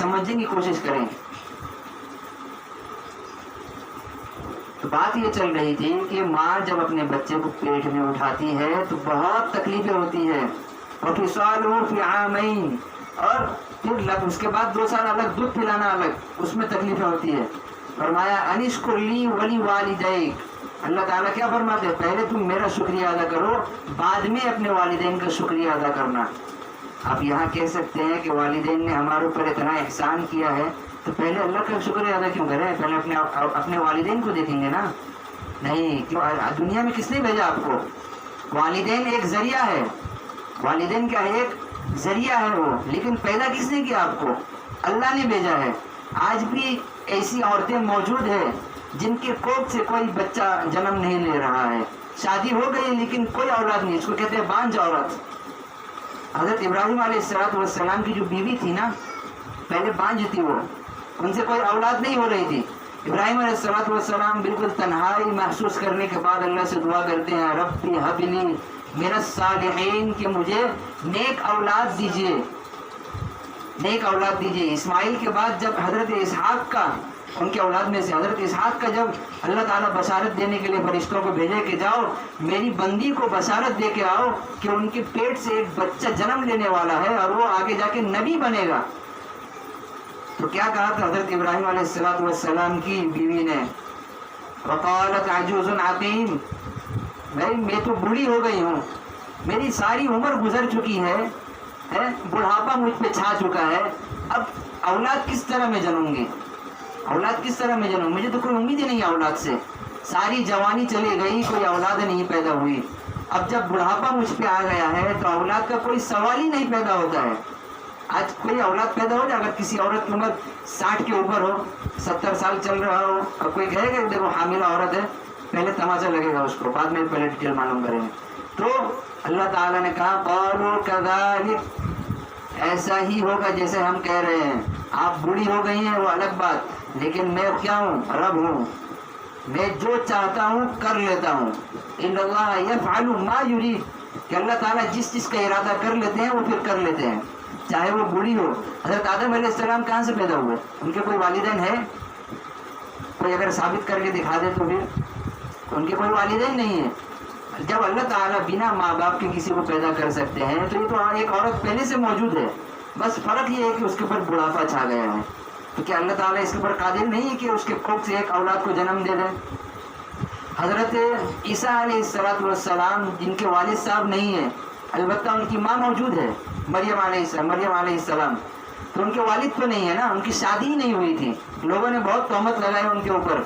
समझने की कोशिश करें। तो बात ये चल रही थी कि माँ जब अपने बच्चे को पेट में उठाती है तो बहुत तकलीफें होती है, और फिसालुहु फी आमैन, और फिर उसके बाद 2 साल अलग दूध पिलाना अलग, उसमें तकलीफें होती है। फरमाया अनिश्कुर ली वली वालिदैक, अल्लाह ताला क्या फरमाते हैं, पहले तुम मेरा शुक्रिया अदा करो, बाद में अपने वालिदैन का शुक्रिया अदा करना। आप यहाँ कह सकते हैं कि वालिदैन ने हमारे ऊपर इतना एहसान किया है, तो पहले अल्लाह का शुक्रिया अदा क्यों करें, पहले अपने वालिदैन को देखेंगे ना। नहीं, क्यों, दुनिया में किसने भेजा आपको? वालिदैन एक जरिया है, वालिदैन का एक जरिया है वो, लेकिन पैदा किसने किया आपको? अल्लाह ने भेजा है। आज भी ऐसी औरतें मौजूद है जिनके कोख से कोई बच्चा जन्म नहीं ले रहा है, शादी हो गई लेकिन कोई औलाद नहीं, इसको कहते हैं बांझ औरत। हजरत इब्राहिम अलैहिस्सलाम की जो बीवी थी ना, पहले बांझ थी वो, उनसे कोई औलाद नहीं हो रही थी। इब्राहिम अलैहिस्सलाम बिल्कुल तन्हाई महसूस करने के बाद अल्लाह से दुआ करते हैं, रब्बी हबली मिनस सालिहीन, कि मुझे नेक औलाद दीजिए, नेक औलाद दीजिए। इस्माइल के बाद जब हजरत इसहाक का, उनके औलाद में से हजरत इसहाक का जब अल्लाह ताला बशारत देने के लिए फरिश्तों को भेजे कि जाओ मेरी बंदी को बशारत दे के आओ कि उनके पेट से एक बच्चा जन्म लेने वाला है और वो आगे जाके नबी बनेगा, तो क्या कहा था हजरत इब्राहिम अलैहिस्सलाम की बीवी ने, वक़ालत अजूज़ुन अक़ीम, भाई मैं तो बूढ़ी हो गई हूँ, मेरी सारी उम्र गुजर चुकी है, बुढ़ापा मुझ पे छा चुका है, अब औलाद किस तरह में जनूंगी, औलाद किस तरह में जनूं, मुझे तो कोई उम्मीद ही नहीं है औलाद से, सारी जवानी चली गई, कोई औलाद नहीं पैदा हुई, अब जब बुढ़ापा मुझ पे आ गया है तो औलाद का कोई सवाल ही नहीं पैदा होता है। आज कोई औलाद पैदा हो जाए, अगर किसी औरत की उम्र 60 के ऊपर हो, 70 साल चल रहा हो, और कोई कहेगा देखो हामिला औरत है, पहले तमाचा लगेगा उसको, बाद में पहले डिटेल मालूम करेंगे। तो अल्लाह ताला ने कहा क़ालू कज़ालिक, ऐसा ही होगा जैसे हम कह रहे हैं, आप बूढ़ी हो गई हैं वो अलग बात, लेकिन मैं क्या हूँ, रब हूँ, मैं जो चाहता हूँ कर लेता हूँ। इन्नल्लाह यफ़अलु मा युरीद, कि अल्लाह ताला जिस चीज़ का इरादा कर लेते हैं वो फिर कर लेते हैं, चाहे वो बूढ़ी हो। हज़रत आदम अलैहिस्सलाम कहाँ से पैदा हुए, उनके कोई वालिदैन है? कोई अगर साबित करके दिखा दे तो फिर उनके कोई वालिदैन नहीं है। जब अल्लाह ताला बिना माँ बाप के किसी को पैदा कर सकते हैं तो ये तो एक औरत पहले से मौजूद है, बस फर्क ये है कि उसके ऊपर बुढ़ापा छा गया है। तो क्या अल्लाह ताला इसके ऊपर कादिर नहीं है कि उसके कोख से एक औलाद को जन्म दे दे? हज़रत ईसा अलैहिस्सलाम जिनके वालिद साहब नहीं है, अलबत्ता उनकी माँ मौजूद है, मरियम अलैहिस्सलाम, तो उनके वालिद तो नहीं है ना, उनकी शादी ही नहीं हुई थी। लोगों ने बहुत तहमत लगाई उनके ऊपर,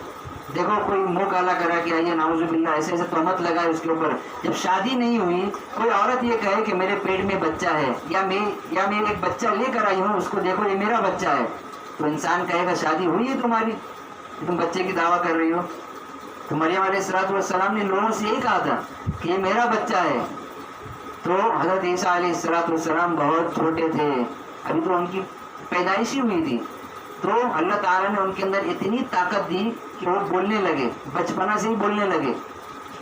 देखो कोई मुंह काला करा के आइए नाउजुबिल्लाह, ऐसे ऐसे तहमत लगाए उसके ऊपर। जब शादी नहीं हुई, कोई औरत ये कहे कि मेरे पेट में बच्चा है, या मैं एक बच्चा लेकर आई हूँ, उसको देखो ये मेरा बच्चा है, तो इंसान कहेगा शादी हुई है तुम्हारी, तुम बच्चे की दावा कर रही हो। तो मरियम अलैहिस्सलाम ने लोगों से यही कहा था कि ये मेरा बच्चा है। तो हज़रत ईसा अलैहिस्सलाम बहुत छोटे थे, अभी तो उनकी पैदाइश ही हुई थी, तो अल्लाह ताला ने उनके अंदर इतनी ताकत दी कि वो बोलने लगे, बचपना से ही बोलने लगे।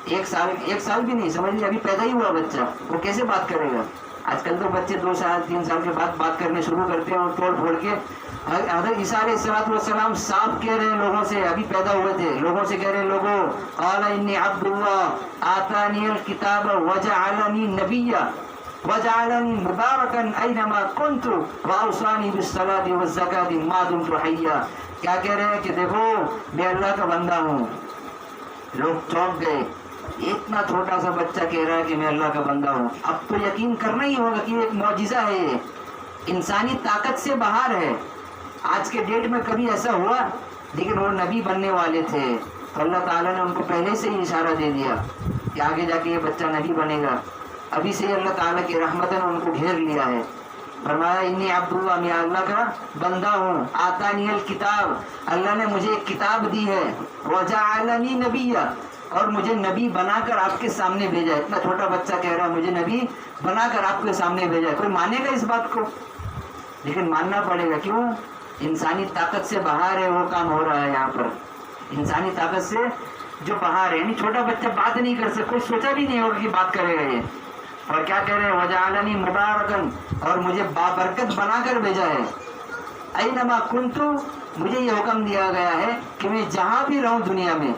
एक साल भी नहीं, समझ लीजिए अभी पैदा ही हुआ बच्चा, वो कैसे बात करेगा? आजकल तो बच्चे 2 साल 3 साल के बाद बात करने शुरू करते हैं और तोड़ फोड़ के। हज़रत ईसा अलैहिस्सलाम साफ कह रहे हैं लोगों से, अभी पैदा हुए थे, लोगों से कह रहे हैं, लोगों क़ाला इन्नी अब्दुल्लाह आतानियल किताब वजअलनी नबिय्या वजअलनी मुबारकन ऐनमा कुन्तु वअौसानी बिस्सलाति वज़्ज़काति मा दुम्तु हय्या। क्या कह रहे हैं कि देखो मैं अल्लाह का बंदा हूँ। लोग चौंक गए, इतना छोटा सा बच्चा कह रहा है कि मैं अल्लाह का बंदा हूँ। अब तो यकीन करना ही होगा कि एक मौजिज़ा है, ये इंसानी ताकत से बाहर है। आज के डेट में कभी ऐसा हुआ? लेकिन वो नबी बनने वाले थे, तो अल्लाह ताला ने उनको पहले से ही इशारा दे दिया कि आगे जाके ये बच्चा नबी बनेगा। अभी से अल्लाह ताला की रहमत ने उनको घेर लिया है। फरमाया इन्नी अब्दुल्लाह, मैं अल्लाह का बंदा हूँ, आतानियल किताब, अल्लाह ने मुझे एक किताब दी है, वजअलनी नबिय्या, और मुझे नबी बनाकर आपके सामने भेजा है। इतना छोटा बच्चा कह रहा है मुझे नबी बनाकर आपके सामने भेजा है। कोई मानेगा इस बात को? लेकिन मानना पड़ेगा, क्यों? इंसानी ताकत से बाहर है वो काम हो रहा है यहाँ पर, इंसानी ताकत से जो बाहर है। यानी छोटा बच्चा बात नहीं कर सकता, कोई सोचा भी नहीं होगा कि बात करेगा ये। और क्या कह रहे हैं, वजअलनी मुबारकन, और मुझे बाबरकत बनाकर भेजा है। اینما کنتو، مجھے یہ حکم دیا گیا ہے کہ میں جہاں بھی رہوں دنیا میں،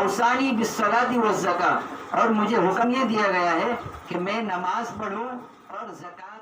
اوصانی بالصلاۃ والزکاۃ، اور مجھے حکم یہ دیا گیا ہے کہ میں نماز پڑھوں اور زکوٰۃ